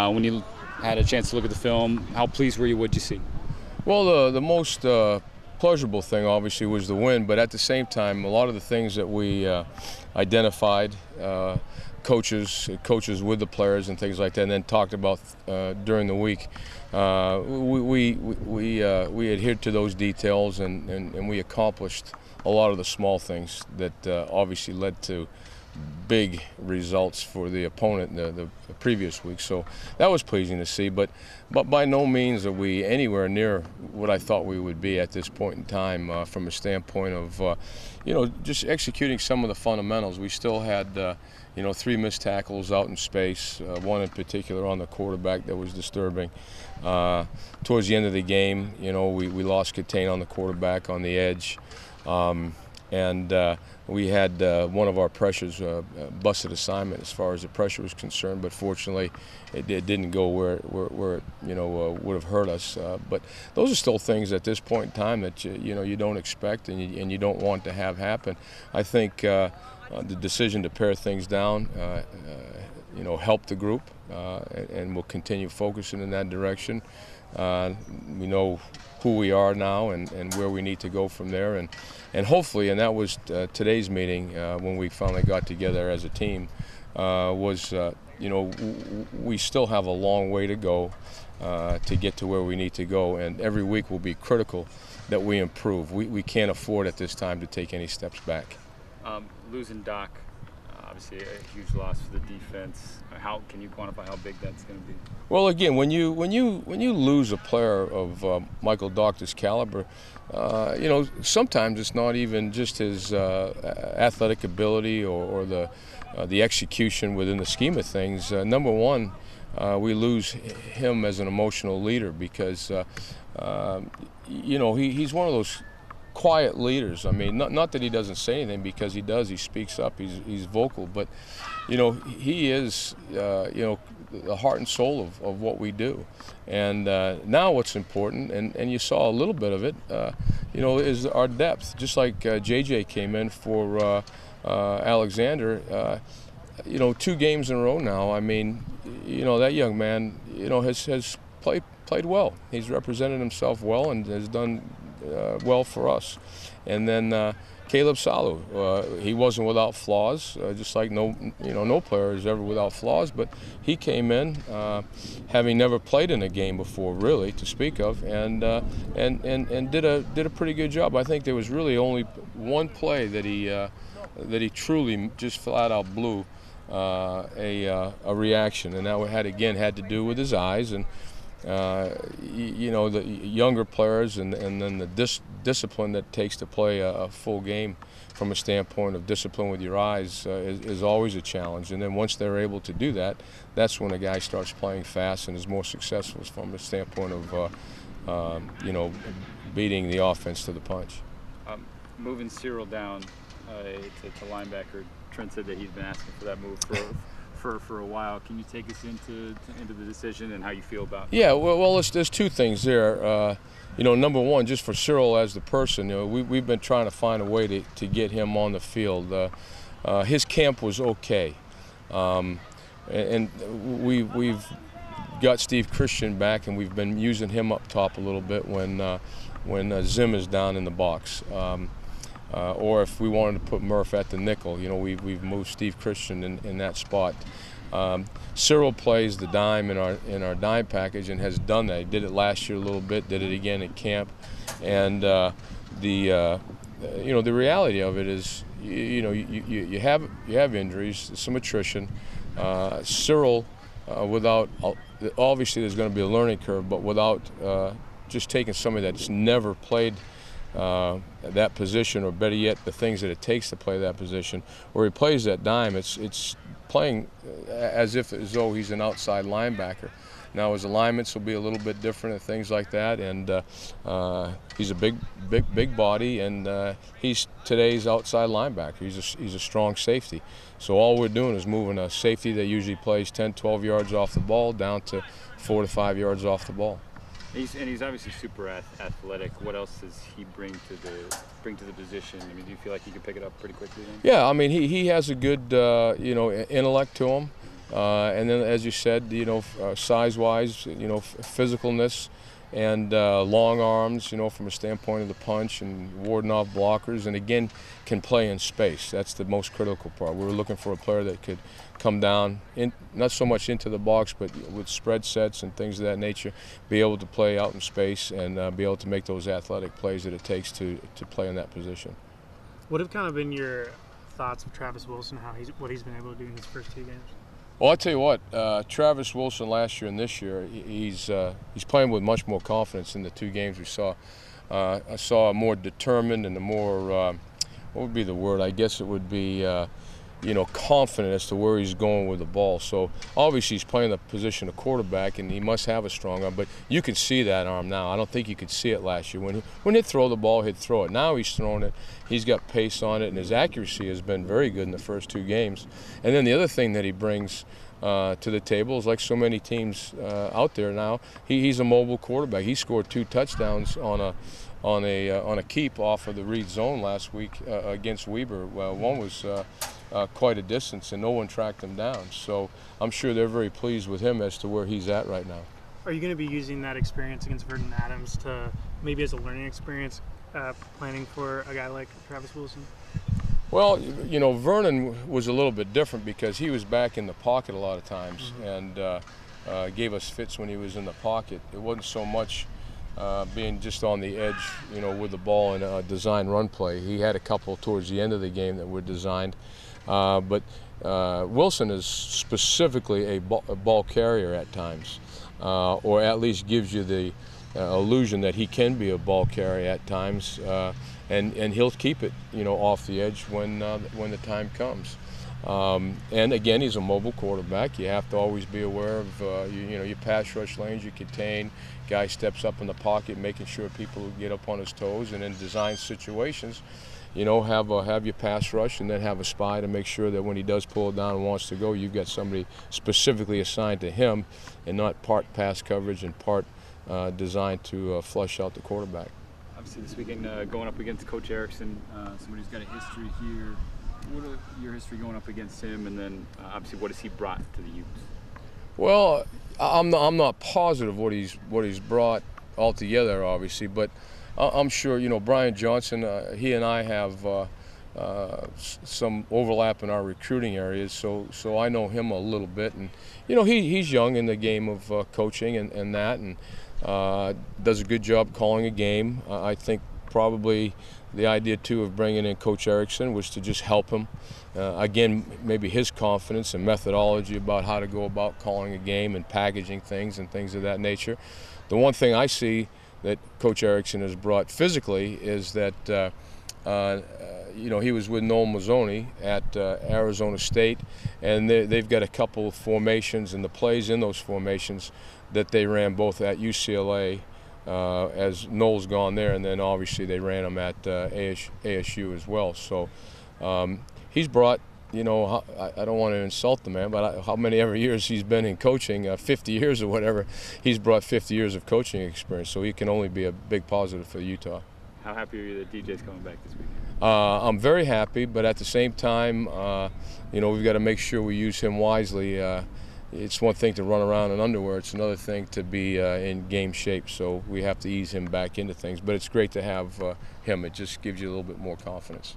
When you had a chance to look at the film, how pleased were you? What did you see? Well, the most pleasurable thing, obviously, was the win. But at the same time, a lot of the things that we identified, coaches with the players and things like that, and then talked about during the week, we adhered to those details, and we accomplished a lot of the small things that obviously led to big results for the opponent the previous week. So that was pleasing to see, but by no means are we anywhere near what I thought we would be at this point in time from a standpoint of just executing some of the fundamentals. We still had 3 missed tackles out in space, one in particular on the quarterback that was disturbing. Towards the end of the game, we lost contain on the quarterback on the edge. And we had one of our pressures busted assignment as far as the pressure was concerned, but fortunately it didn't go where it would have hurt us. But those are still things at this point in time that you don't expect and you don't want to have happen. I think the decision to pare things down helped the group, and we'll continue focusing in that direction. We know who we are now and where we need to go from there, and hopefully, and that was today's meeting when we finally got together as a team, we still have a long way to go to get to where we need to go, and every week will be critical that we improve. We can't afford at this time to take any steps back. Losing Doc, obviously a huge loss for the defense. How can you quantify how big that's going to be? Well, again, when you lose a player of Michael Doctor's caliber, sometimes it's not even just his athletic ability or the execution within the scheme of things. Number one, we lose him as an emotional leader because he's one of those quiet leaders. I mean, not that he doesn't say anything, because he does. He speaks up. He's vocal, but he is the heart and soul of what we do. And now what's important, and you saw a little bit of it, is our depth. Just like JJ came in for Alexander, 2 games in a row now. I mean, that young man, has played well. He's represented himself well and has done well for us. And then Caleb Salu, he wasn't without flaws, just like no player is ever without flaws, but he came in having never played in a game before, really, to speak of, and did a pretty good job. I think there was really only one play that he truly just flat out blew a reaction, and that had to do with his eyes, and the younger players and then the discipline that takes to play a full game from a standpoint of discipline with your eyes is always a challenge. And then once they're able to do that, that's when a guy starts playing fast and is more successful from a standpoint of beating the offense to the punch. Moving Cyril down to linebacker, Trent said that he's been asking for that move for a while. Can you take us into the decision and how you feel about it? Yeah, well, there's 2 things there. Number one, just for Cyril as the person, we've been trying to find a way to get him on the field. His camp was okay, and we've got Steve Christian back, and we've been using him up top a little bit when Zim is down in the box. Or if we wanted to put Murph at the nickel, we've moved Steve Christian in that spot. Cyril plays the dime in our dime package and has done that. He did it last year a little bit, did it again at camp, and the reality of it is, you have injuries, some attrition. Cyril, without obviously there's going to be a learning curve, but without just taking somebody that's never played that position, or better yet, the things that it takes to play that position, where he plays that dime, it's playing as though he's an outside linebacker. Now his alignments will be a little bit different and things like that, and he's a big body, and he's today's outside linebacker. He's a strong safety. So all we're doing is moving a safety that usually plays 10, 12 yards off the ball down to 4 to 5 yards off the ball. He's obviously super athletic. What else does he bring to the position? I mean, do you feel like he can pick it up pretty quickly then? Yeah, I mean, he has a good intellect to him. And then, as you said, size-wise, physicalness and long arms, from a standpoint of the punch and warding off blockers, and again, can play in space. That's the most critical part. We were looking for a player that could come down, not so much into the box, but with spread sets and things of that nature, be able to play out in space and be able to make those athletic plays that it takes to play in that position. What have kind of been your thoughts of Travis Wilson, what he's been able to do in his first 2 games? Well, I'll tell you what, Travis Wilson last year and this year, he's playing with much more confidence in the 2 games we saw. I saw a more determined and a more, what would be the word? I guess it would be, confident as to where he's going with the ball. So obviously he's playing the position of quarterback, and he must have a strong arm, but you can see that arm now. I don't think you could see it last year. When he'd throw the ball, he'd throw it. Now he's throwing it. He's got pace on it, and his accuracy has been very good in the first 2 games. And then the other thing that he brings to the table is, like so many teams out there now, he's a mobile quarterback. He scored 2 touchdowns on a keep off of the read zone last week against Weber. Well, one was quite a distance, and no one tracked him down. So I'm sure they're very pleased with him as to where he's at right now. Are you going to be using that experience against Vernon Adams to maybe as a learning experience, planning for a guy like Travis Wilson? Well, Vernon was a little bit different because he was back in the pocket a lot of times, and gave us fits when he was in the pocket. It wasn't so much being just on the edge, with the ball in a design run play. He had a couple towards the end of the game that were designed. But Wilson is specifically a ball carrier at times, or at least gives you the illusion that he can be a ball carrier at times, and he'll keep it, off the edge when the time comes. And again, he's a mobile quarterback. You have to always be aware of your pass rush lanes, you contain. Guy steps up in the pocket, making sure people get up on his toes, and in design situations, have your pass rush and then have a spy to make sure that when he does pull it down and wants to go, you've got somebody specifically assigned to him and not part pass coverage and part designed to flush out the quarterback. Obviously this weekend going up against Coach Erickson, somebody who's got a history here. What are your history going up against him, and then obviously what has he brought to the Utes? Well, I'm not positive what he's brought altogether, obviously, but I'm sure Brian Johnson. He and I have some overlap in our recruiting areas, so I know him a little bit, and he's young in the game of coaching and does a good job calling a game. I think probably the idea too of bringing in Coach Erickson was to just help him. Again, maybe his confidence and methodology about how to go about calling a game and packaging things and things of that nature. The one thing I see that Coach Erickson has brought physically is that he was with Noel Mazzoni at Arizona State, and they've got a couple of formations and the plays in those formations that they ran both at UCLA as Noel's gone there, and then obviously they ran them at ASU as well. So he's brought, I don't want to insult the man, but how many ever years he's been in coaching, 50 years or whatever, he's brought 50 years of coaching experience, so he can only be a big positive for Utah. How happy are you that DJ's coming back this weekend? I'm very happy, but at the same time, we've got to make sure we use him wisely. It's one thing to run around in underwear, it's another thing to be in game shape, so we have to ease him back into things. But it's great to have him. It just gives you a little bit more confidence.